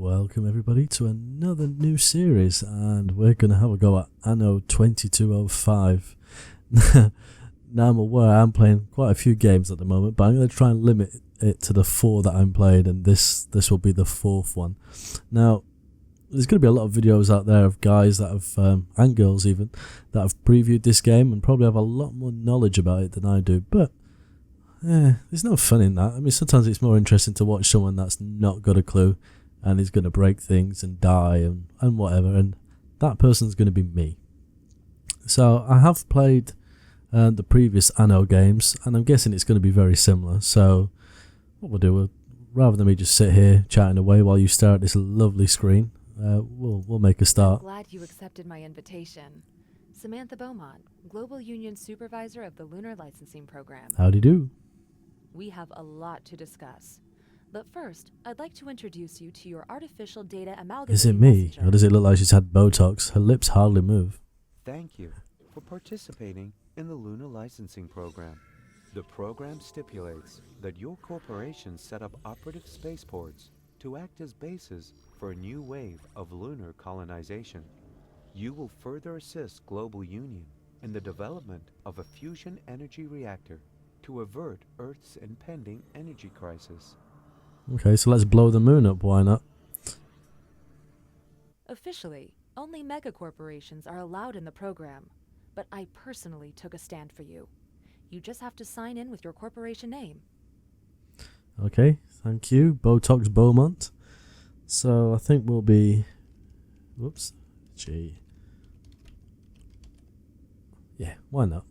Welcome everybody to another new series, and we're going to have a go at Anno 2205. Now I'm aware I'm playing quite a few games at the moment, but I'm going to try and limit it to the 4 that I'm playing, and this will be the 4th one. Now, there's going to be a lot of videos out there of guys that have, and girls even, that have previewed this game and probably have a lot more knowledge about it than I do, but there's no fun in that. I mean, sometimes it's more interesting to watch someone that's not got a clue and is going to break things and die and whatever, and that person's going to be me. So I have played the previous Anno games, and I'm guessing it's going to be very similar. So what we'll do, rather than me just sit here chatting away while you stare at this lovely screen, we'll make a start. I'm glad you accepted my invitation. Samantha Beaumont, Global Union Supervisor of the Lunar Licensing Program. Howdy do. We have a lot to discuss. But first, I'd like to introduce you to your artificial data amalgamating Is it me, messenger. or does it look like she's had Botox? Her lips hardly move. Thank you for participating in the Lunar Licensing Program. The program stipulates that your corporation set up operative spaceports to act as bases for a new wave of lunar colonization. You will further assist Global Union in the development of a fusion energy reactor to avert Earth's impending energy crisis. Okay, so let's blow the moon up, why not? Officially, only megacorporations are allowed in the program, but I personally took a stand for you. You just have to sign in with your corporation name. Okay, thank you, Botox Beaumont. So I think we'll be... Whoops. Gee. Yeah, why not?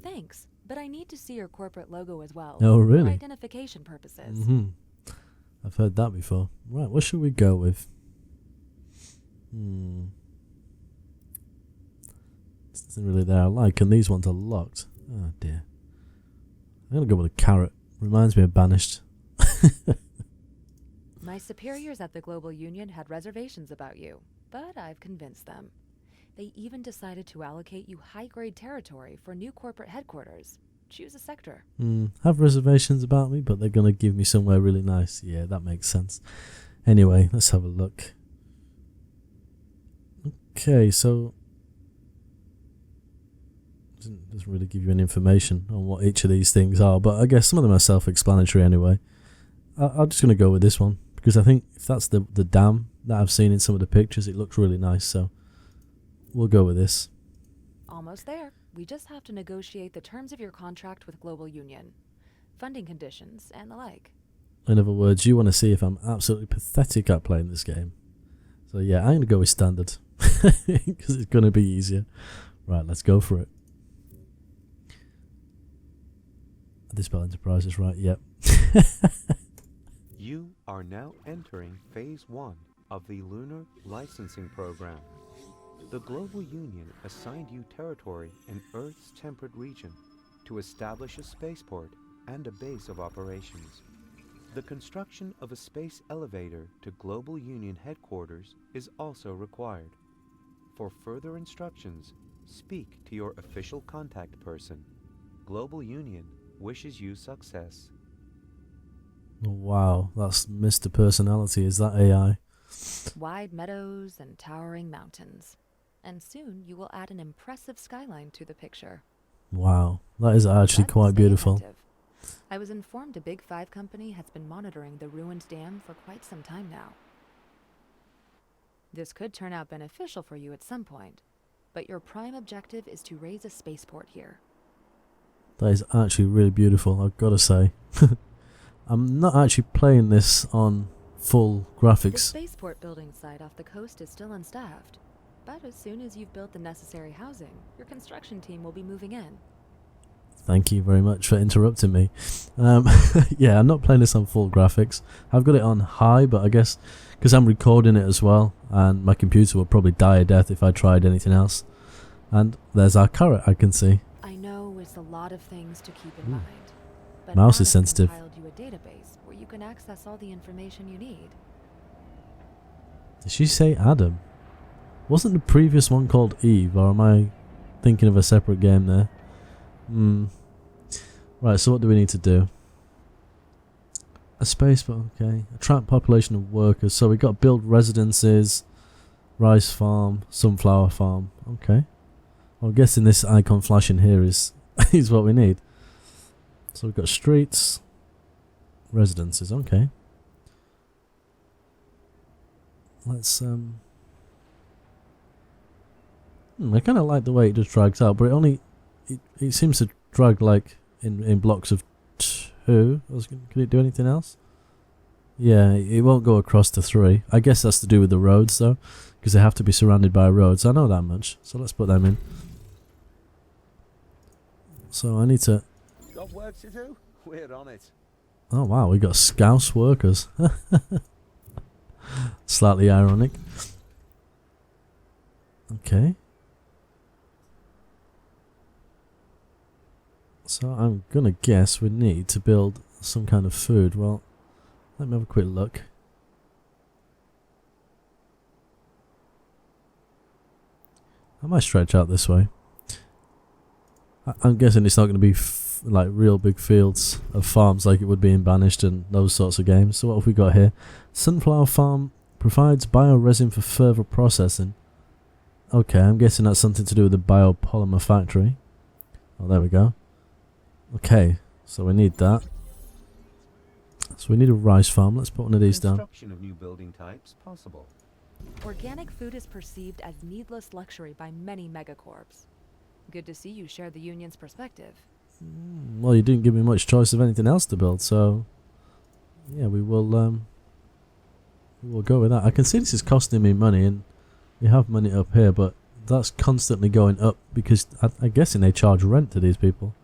Thanks, but I need to see your corporate logo as well. Oh, really? For identification purposes. I've heard that before. Right, what should we go with? There's nothing really there I like, and these ones are locked. Oh dear. I'm gonna go with a carrot. Reminds me of Banished. My superiors at the Global Union had reservations about you, but I've convinced them. They even decided to allocate you high-grade territory for new corporate headquarters. Choose a sector. Have reservations about me, but they're gonna give me somewhere really nice. Yeah, that makes sense. Anyway, let's have a look. Okay, so doesn't really give you any information on what each of these things are, but I guess some of them are self-explanatory anyway. I'm just gonna go with this one because I think if that's the dam that I've seen in some of the pictures, it looks really nice. So we'll go with this. Almost there. We just have to negotiate the terms of your contract with Global Union, funding conditions, and the like. In other words, you want to see if I'm absolutely pathetic at playing this game. So yeah, I'm going to go with standard because it's going to be easier. Right, let's go for it. Dispel Enterprises, right? Yep. You are now entering Phase 1 of the Lunar Licensing Program. The Global Union assigned you territory in Earth's temperate region to establish a spaceport and a base of operations. The construction of a space elevator to Global Union headquarters is also required. For further instructions, speak to your official contact person. Global Union wishes you success. Wow, that's Mr. Personality. Is that AI? Wide meadows and towering mountains. And soon you will add an impressive skyline to the picture. Wow, that is actually Let's quite stay beautiful. attentive. I was informed a Big Five company has been monitoring the ruined dam for quite some time now. This could turn out beneficial for you at some point, but your prime objective is to raise a spaceport here. That is actually really beautiful, I've got to say. I'm not actually playing this on full The graphics. spaceport building site off the coast is still unstaffed, but as soon as you've built the necessary housing, your construction team will be moving in. Thank you very much for interrupting me. Yeah, I'm not playing this on full graphics. I've got it on high, but I guess because I'm recording it as well, and my computer would probably die a death if I tried anything else. And there's our carrot, I can see. I know it's a lot of things to keep in mind, but Mouse is Anno sensitive. compiled you a database where you can access all the information you need. Did she say Adam? Wasn't the previous one called Eve, or am I thinking of a separate game there? Right, so what do we need to do? A space, but okay. Attract population of workers. So we got to build residences, rice farm, sunflower farm. Okay. Well, I'm guessing this icon flashing here is is what we need. So we've got streets, residences. Okay. Let's I kind of like the way it just drags out, but it seems to drag like in blocks of 2. Can it do anything else? Yeah, it won't go across to 3. I guess that's to do with the roads though, because they have to be surrounded by roads. I know that much, so let's put them in. So I need to. Got work to do? We're on it. Oh wow, we got Scouse workers. Slightly ironic. Okay. So I'm gonna guess we need to build some kind of food. Well, let me have a quick look. I might stretch out this way. I'm guessing it's not going to be like real big fields of farms like it would be in Banished and those sorts of games. So what have we got here? Sunflower farm provides bioresin for further processing. Okay, I'm guessing that's something to do with the biopolymer factory. Oh, there we go. Okay, so we need that. So we need a rice farm. Let's put one of these down. Construction of new building types possible. Organic food is perceived as needless luxury by many megacorps. Good to see you share the union's perspective. Well, you didn't give me much choice of anything else to build, so yeah, we will go with that. I can see this is costing me money, and we have money up here, but that's constantly going up because I'm guessing they charge rent to these people.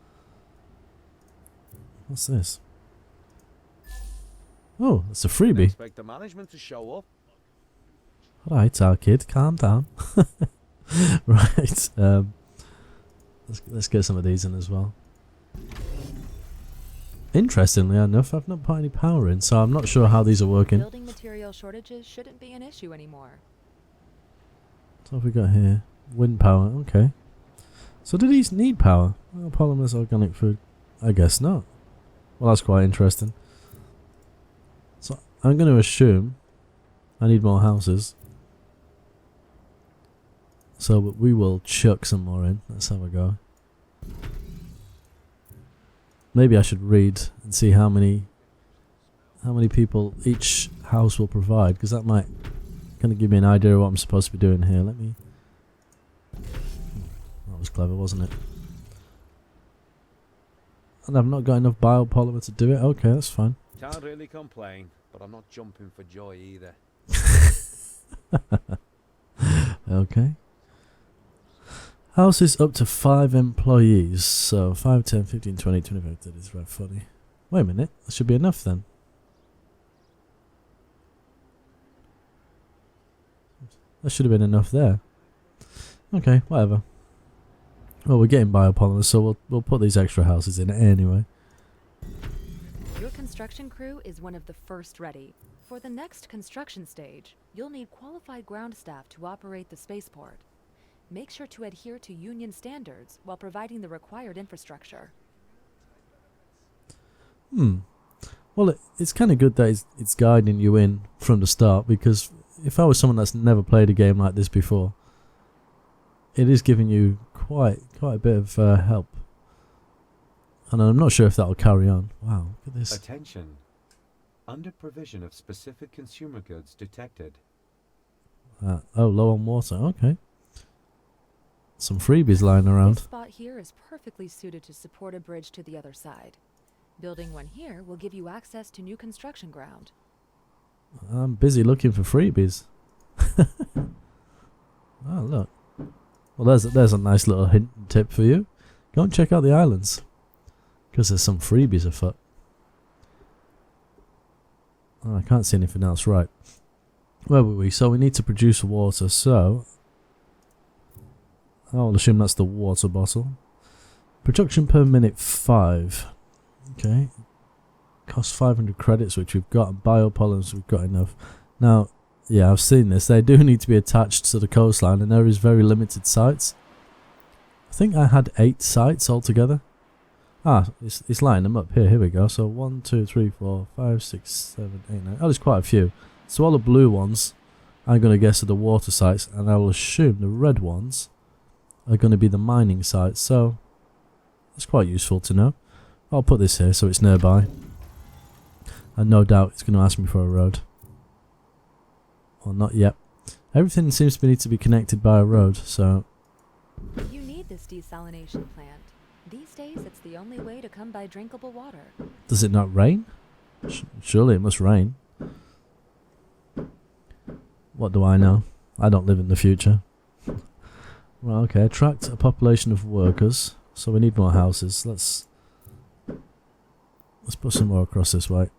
What's this? Oh, it's a freebie. Expect the management to show up. Alright, our kid, calm down. Right, let's get some of these in as well. Interestingly enough, I've not put any power in, so I'm not sure how these are working. Building material shortages shouldn't be an issue anymore. So what have we got here? Wind power, okay. So do these need power? Oh, polymers, organic food. I guess not. Well, that's quite interesting. So I'm going to assume I need more houses. So we will chuck some more in. Let's have a go. Maybe I should read and see how many people each house will provide, because that might kind of give me an idea of what I'm supposed to be doing here. Let me. That was clever, wasn't it? And I've not got enough biopolymer to do it. Okay, that's fine. Can't really complain, but I'm not jumping for joy either. Okay. House is up to 5 employees. So 5, 10, 15, 20, 25, 30 is right 40. Wait a minute. That should be enough then. That should have been enough there. Okay, whatever. Well, we're getting biopolymers, so we'll put these extra houses in anyway. Your construction crew is one of the first ready. For the next construction stage, you'll need qualified ground staff to operate the spaceport. Make sure to adhere to union standards while providing the required infrastructure. Well, it's kind of good that it's guiding you in from the start, because if I was someone that's never played a game like this before, it is giving you quite a bit of help. And I'm not sure if that'll carry on. Wow, look at this. Attention. Under provision of specific consumer goods detected. Oh, low on water. Okay. Some freebies lying around. This spot here is perfectly suited to support a bridge to the other side. Building one here will give you access to new construction ground. I'm busy looking for freebies. Oh, look. Well, there's a nice little hint and tip for you. Go and check out the islands, because there's some freebies afoot. Oh, I can't see anything else. Right. Where were we? So we need to produce water. So I'll assume that's the water bottle. Production per minute 5. Okay. Cost 500 credits, which we've got. And biopolymers, we've got enough. Now, yeah, I've seen this. They do need to be attached to the coastline, and there is very limited sites. I think I had 8 sites altogether. Ah, it's lining them up here. Here we go. So 1, 2, 3, 4, 5, 6, 7, 8, 9. Oh, there's quite a few. So all the blue ones, I'm going to guess are the water sites, and I will assume the red ones are going to be the mining sites. So it's quite useful to know. I'll put this here so it's nearby. And no doubt it's going to ask me for a road. Or not yet. Everything seems to need to be connected by a road, so... You need this desalination plant. These days, it's the only way to come by drinkable water. Does it not rain? Surely it must rain. What do I know? I don't live in the future. Well, okay, attract a population of workers. So we need more houses. Let's put some more across this way.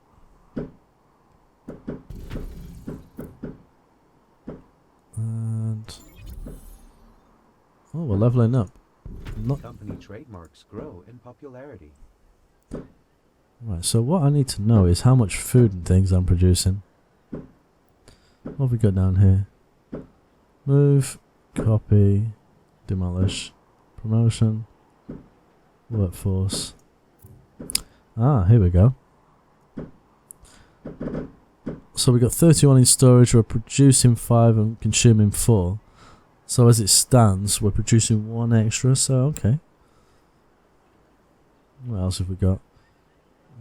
And oh, we're leveling up. Company trademarks grow in popularity. Right, so what I need to know is how much food and things I'm producing. What have we got down here? Move, copy, demolish, promotion, workforce. Ah, here we go. So we got 31 in storage, we're producing 5 and consuming 4. So as it stands, we're producing 1 extra, so okay. What else have we got?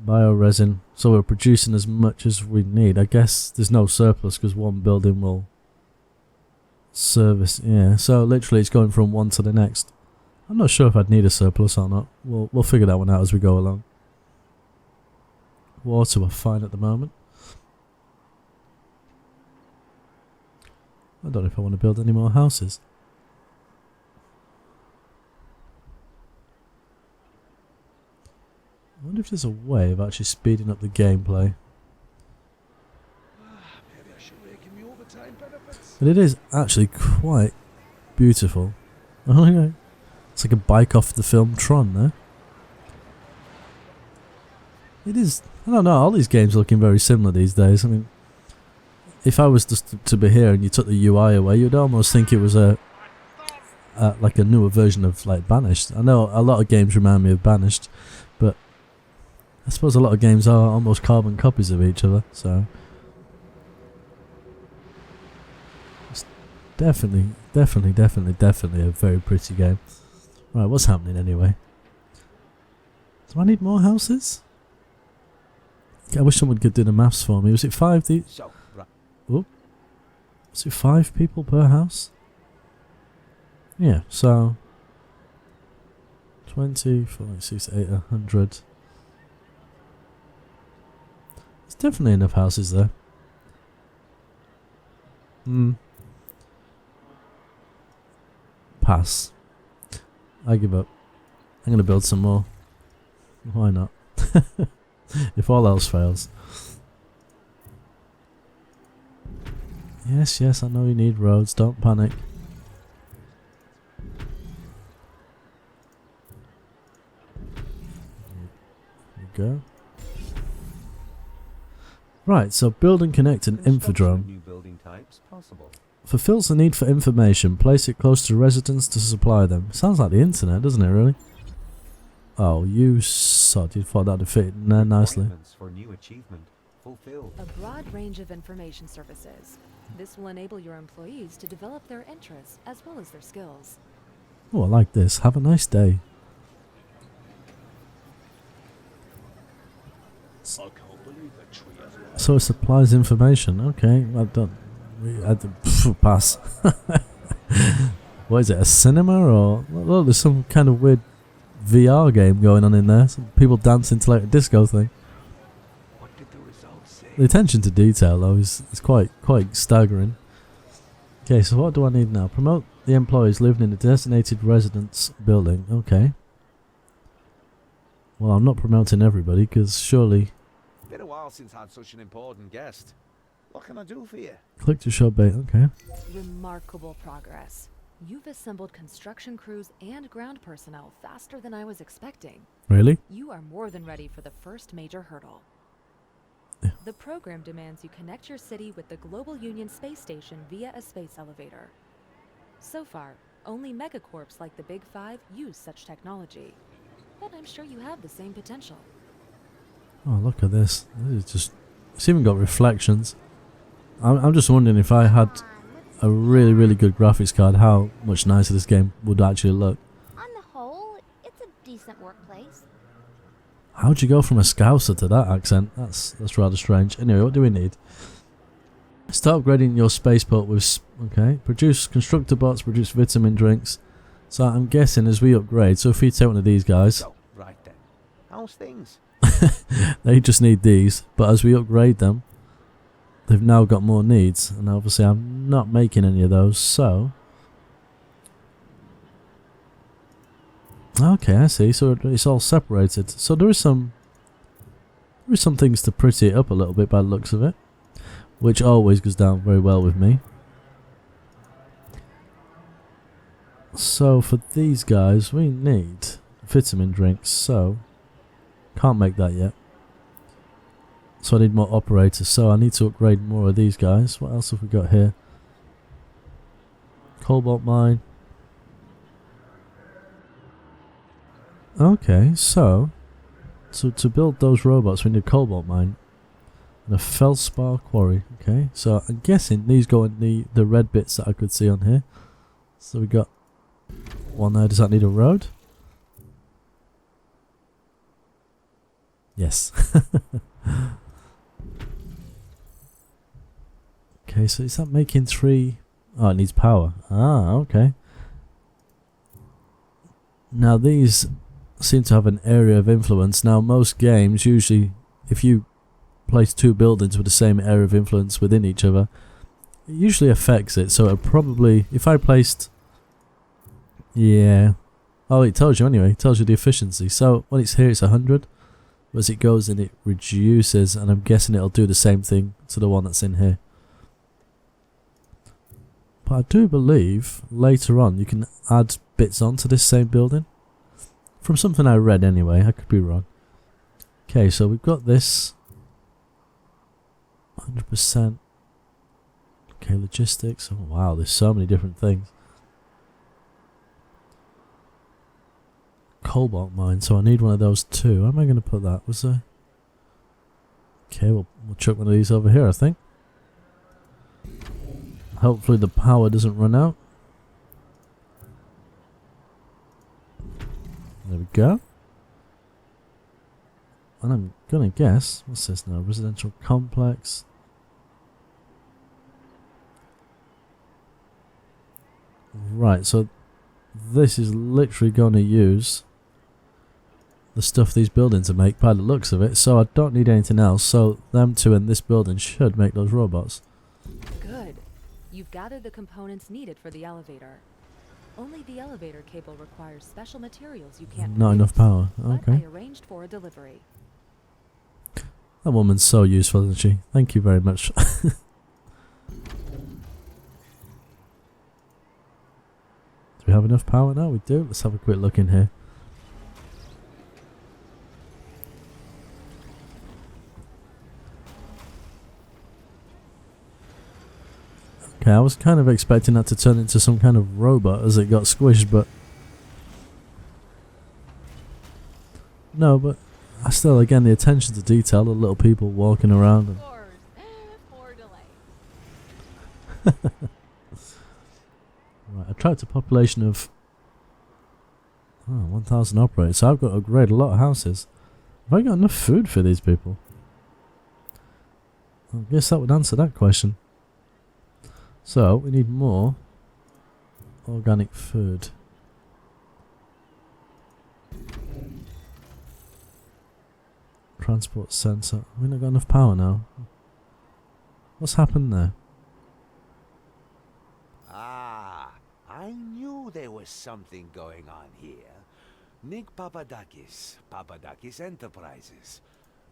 Bioresin. So we're producing as much as we need. I guess there's no surplus because one building will service. Yeah, so literally it's going from one to the next. I'm not sure if I'd need a surplus or not. We'll figure that one out as we go along. Water we're fine at the moment. I don't know if I want to build any more houses. I wonder if there's a way of actually speeding up the gameplay. But it is actually quite beautiful. Oh yeah. It's like a bike off the film Tron there. It is, I don't know, all these games are looking very similar these days. I mean, if I was just to be here and you took the UI away, you'd almost think it was like a newer version of like Banished. I know a lot of games remind me of Banished, but I suppose a lot of games are almost carbon copies of each other, so it's definitely a very pretty game. Right, what's happening anyway? Do I need more houses? I wish someone could do the maths for me. Was it 5? Oh, was it 5 people per house? Yeah, so 20, 40, 60, 80, 100. There's definitely enough houses there. Pass. I give up. I'm going to build some more. Why not? If all else fails. Yes, I know you need roads. Don't panic. There we go. Right, so build and connect an infodrome. New building types possible. Fulfills the need for information. Place it close to residents to supply them. Sounds like the internet, doesn't it, really? Oh, you sod. You thought that'd fit in there nicely. For new achievement fulfilled. A broad range of information services. This will enable your employees to develop their interests as well as their skills. Oh, I like this. Have a nice day. So it supplies information. Okay, I don't. Pass. What is it? A cinema or? Well, there's some kind of weird VR game going on in there. Some people dancing to like a disco thing. What did the results say? The attention to detail though is quite staggering. Okay, so what do I need now? Promote the employees living in a designated residence building. Okay. Well, I'm not promoting everybody because surely. Been a while since I had such an important guest. What can I do for you? Click to show bait. Okay. Remarkable progress. You've assembled construction crews and ground personnel faster than I was expecting. Really? You are more than ready for the first major hurdle. Yeah. The program demands you connect your city with the Global Union space station via a space elevator. So far, only megacorps like the Big Five use such technology. but I'm sure you have the same potential. Oh, look at this. This is just... It's even got reflections. I'm just wondering if I had a really, really good graphics card, how much nicer this game would actually look. On the whole, it's a decent workplace. How'd you go from a Scouser to that accent? That's rather strange. Anyway, what do we need? Start upgrading your spaceport with... Okay. Produce constructor bots, produce vitamin drinks. So I'm guessing as we upgrade, so if we take one of these guys... So, right then. How's things? They just need these, but as we upgrade them, they've now got more needs, and obviously I'm not making any of those, so... Okay, I see, so it's all separated. So there is some things to pretty it up a little bit by the looks of it, which always goes down very well with me. So for these guys, we need vitamin drinks, so can't make that yet. So I need more operators, so I need to upgrade more of these guys. What else have we got here? Cobalt mine. Okay, so to build those robots we need a cobalt mine and a feldspar quarry. Okay, so I'm guessing these go in the red bits that I could see on here. So we got one there. Does that need a road? Yes. Okay, so is that making 3? Oh, it needs power. Ah, okay. Now these seem to have an area of influence. Now most games, usually, if you place 2 buildings with the same area of influence within each other, it usually affects it. So it probably, if I placed... Yeah. Oh, it tells you anyway. It tells you the efficiency. So when it's here, it's 100. As it goes in, it reduces, and I'm guessing it'll do the same thing to the one that's in here. But I do believe later on you can add bits onto this same building. From something I read anyway, I could be wrong. Okay, so we've got this 100%. Okay, logistics. Oh wow, there's so many different things. Cobalt mine, so I need one of those too. Where am I going to put that? Was there... Okay, we'll chuck one of these over here, I think. Hopefully the power doesn't run out. There we go. And I'm going to guess... What's this now? Residential complex. Right, so this is literally going to use the stuff these buildings are make by the looks of it, so I don't need anything else, so them two in this building should make those robots. Good. You've gathered the components needed for the elevator. Only the elevator cable requires special materials you can't Not enough power, but okay. I arranged for a delivery. That woman's so useful, isn't she? Thank you very much. Do we have enough power now? We do. Let's have a quick look in here. Okay, I was kind of expecting that to turn into some kind of robot as it got squished, but... No, but I still, again, the attention to detail, the little people walking around. And More delay. right, attract a population of 1,000 operators, so I've got to upgrade a lot of houses. Have I got enough food for these people? I guess that would answer that question. So, we need more organic food. Transport sensor. We've not got enough power now. What's happened there? Ah, I knew there was something going on here. Nick Papadakis, Papadakis Enterprises.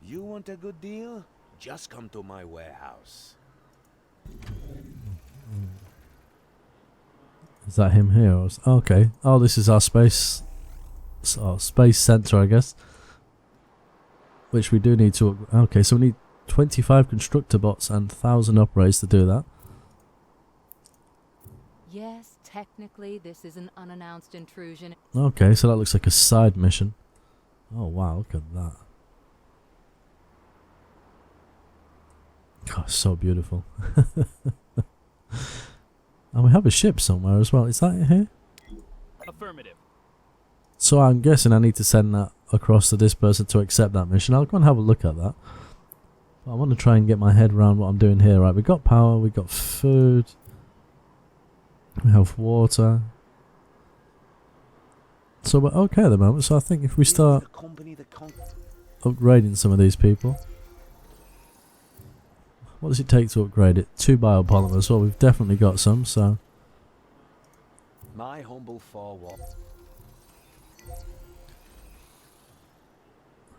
You want a good deal? Just come to my warehouse. Is that him here? Or okay. Oh, this is our space center, I guess. Which we do need to... Okay, so we need 25 constructor bots and 1,000 operators to do that. Yes, technically this is an unannounced intrusion. Okay, so that looks like a side mission. Oh wow, look at that. God, so beautiful. And we have a ship somewhere as well. Is that here? Affirmative. So I'm guessing I need to send that across to this person to accept that mission. I'll go and have a look at that. But I want to try and get my head around what I'm doing here. Right, we got power, we got food, we have water. So we're okay at the moment. So I think if we start upgrading some of these people. What does it take to upgrade it? 2 biopolymers. Well, we've definitely got some, so. My humble forward.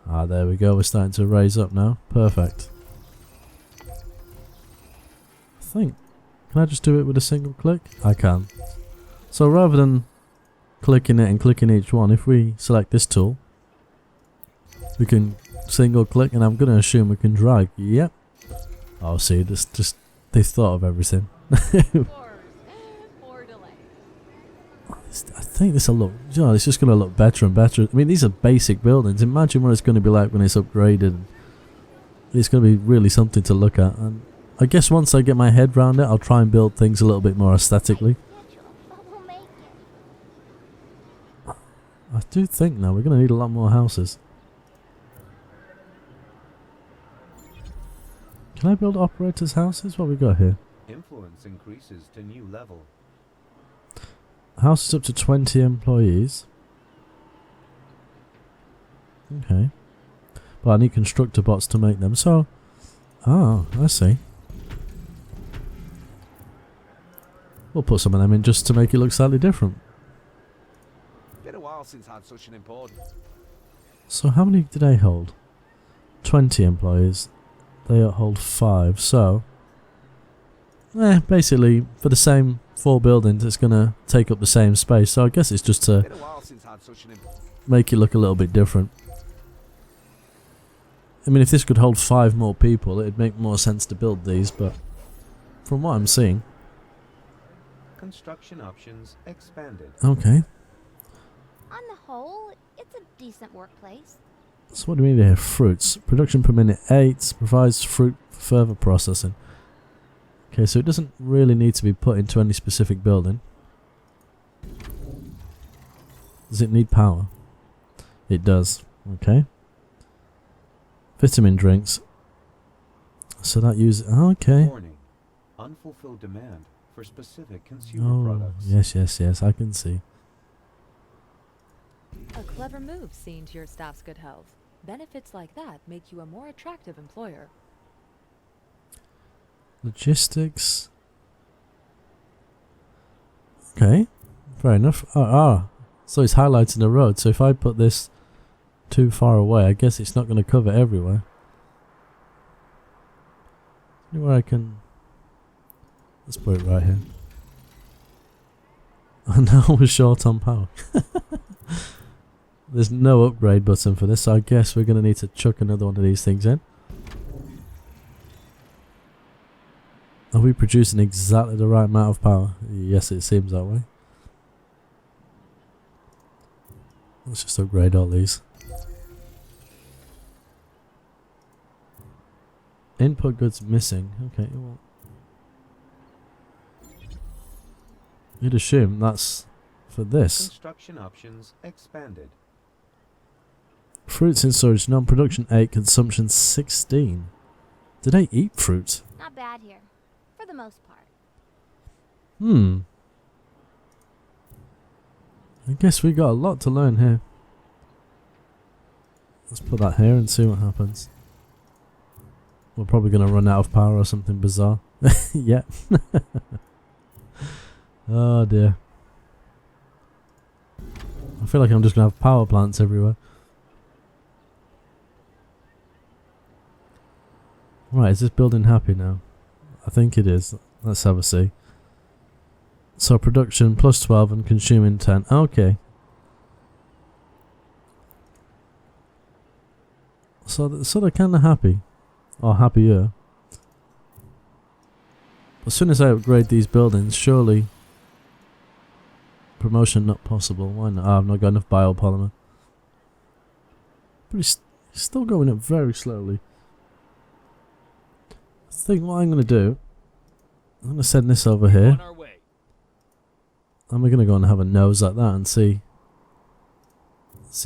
Ah, there we go. We're starting to raise up now. Perfect. I think. Can I just do it with a single click? I can. So rather than clicking it and clicking each one, if we select this tool, we can single click, and I'm going to assume we can drag. Yep. Oh, see, this just they thought of everything. Or delay. I think this will look, you know, it's just going to look better and better. I mean, these are basic buildings. Imagine what it's going to be like when it's upgraded. It's going to be really something to look at. And I guess once I get my head around it, I'll try and build things a little bit more aesthetically. We'll make it. I do think now we're going to need a lot more houses. Can I build operators' houses? What we got here? Influence increases to new level. Houses up to 20 employees. Okay. But I need constructor bots to make them. So, oh, I see. We'll put some of them in just to make it look slightly different. Been a while since I had such an important. So how many do they hold? 20 employees. They hold 5, so basically for the same 4 buildings it's going to take up the same space, so I guess it's just to Been a while since I had such an make it look a little bit different. I mean, if this could hold 5 more people, it'd make more sense to build these, but from what I'm seeing... Construction options expanded. Okay, On the whole, it's a decent workplace. so what do we need here? Fruits. Production per minute 8, provides fruit for further processing. Okay, so it doesn't really need to be put into any specific building. Does it need power? It does. Okay. Vitamin drinks. So that uses... okay. Warning. Unfulfilled demand for specific consumer products. Yes, I can see. A clever move seeing to your staff's good health. Benefits like that make you a more attractive employer. Logistics. Okay, fair enough. So it's highlighting the road. So if I put this too far away, I guess it's not going to cover everywhere. Anywhere I can... Let's put it right here. And now we're short on power. There's no upgrade button for this, so I guess we're going to need to chuck another one of these things in. Are we producing exactly the right amount of power? Yes, it seems that way. Let's just upgrade all these. Input goods missing. Okay, well, you'd assume that's for this. Construction options expanded. Fruits in storage, non-production 8, consumption 16. Do they eat fruit? Not bad here, for the most part. I guess we got a lot to learn here. Let's put that here and see what happens. We're probably going to run out of power or something bizarre. Yeah. Oh dear. I feel like I'm just going to have power plants everywhere. Right, is this building happy now? I think it is. Let's have a see. So production plus 12 and consuming 10. Okay. So they're kind of happy. Or happier. As soon as I upgrade these buildings, surely... Promotion not possible. Why not? Oh, I've not got enough biopolymer. But it's still going up very slowly. I think what I'm going to do, I'm going to send this over here. On our way. And we're going to go and have a nose at that and see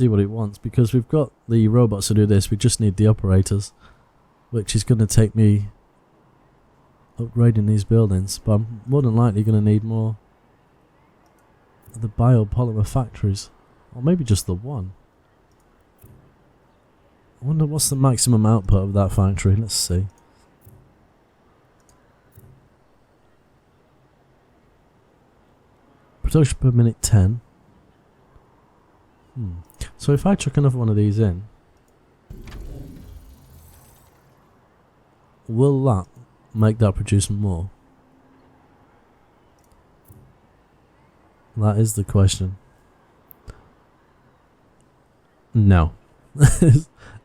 what it wants. Because we've got the robots to do this, we just need the operators. Which is going to take me upgrading these buildings. But I'm more than likely going to need more of the biopolymer factories. Or maybe just the one. I wonder what's the maximum output of that factory. Let's see. Production per minute 10. So if I chuck another one of these in, will that make that produce more? That is the question. No.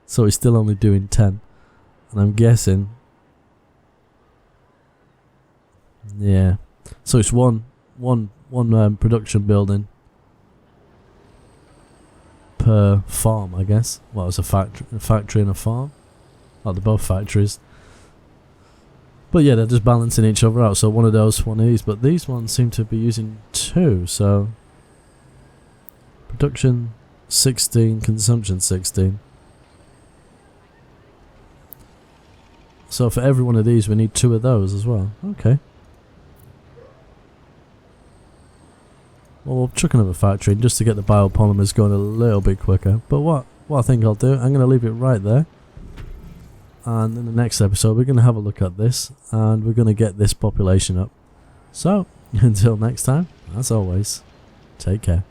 So it's still only doing 10. And I'm guessing... Yeah. So it's one production building per farm, I guess. Well, it's a factory and a farm. Oh, they're both factories. But yeah, they're just balancing each other out. So one of those, one of these. But these ones seem to be using 2. So production 16, consumption 16. So for every one of these, we need 2 of those as well. Okay. Well, we'll chuck another factory in just to get the biopolymers going a little bit quicker. But what I think I'll do, I'm going to leave it right there. And in the next episode, we're going to have a look at this. And we're going to get this population up. So, until next time, as always, take care.